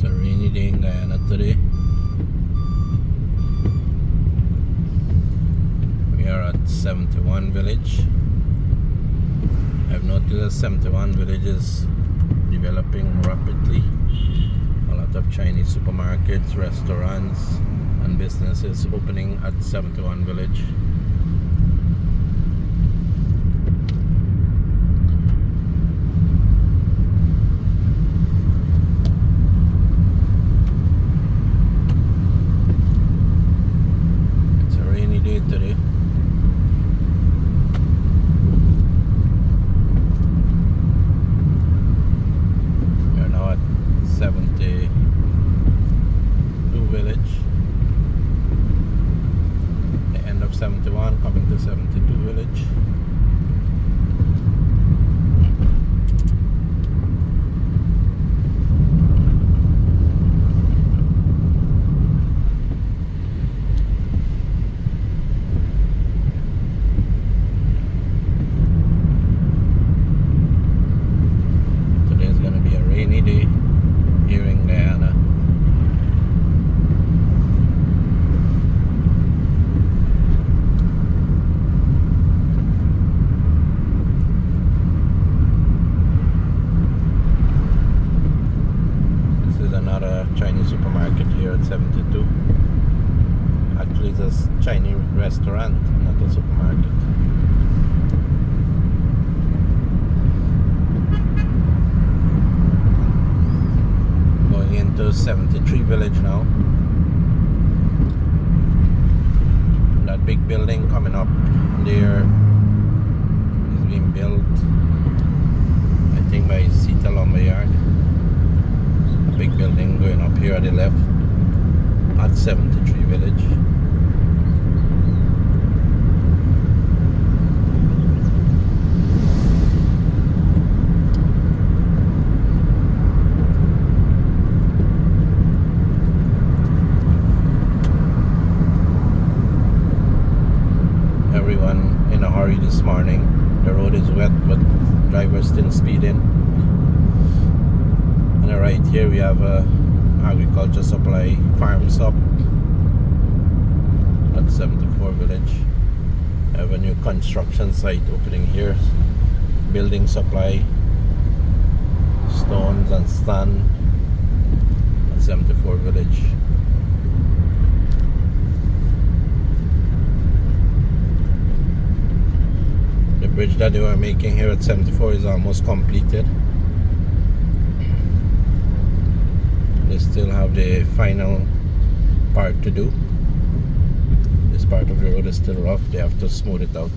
It's a rainy day in Guyana today. We are at 71 village. I've noticed that 71 village is developing rapidly. A lot of Chinese supermarkets, restaurants and businesses opening at 71 village. It's a rainy day today. We are now at 72 village. The end of 71 coming to 72 village. Today's gonna be a rainy day here in Guyana. Another Chinese supermarket here at 72. Actually, it's a Chinese restaurant, not a supermarket. Going into 73 village now. That big building coming up there is being built, I think, by Sita Lumberyard. Big building going up here at the left at 73 village. Everyone in a hurry this morning. The road is wet, but drivers still speeding. And right here we have a agriculture supply farm shop at 74 village. I have a new construction site opening here. Building supply, stones and sand at 74 village. The bridge that they were making here at 74 is almost completed. They still have the final part to do. This part of the road is still rough. They have to smooth it out.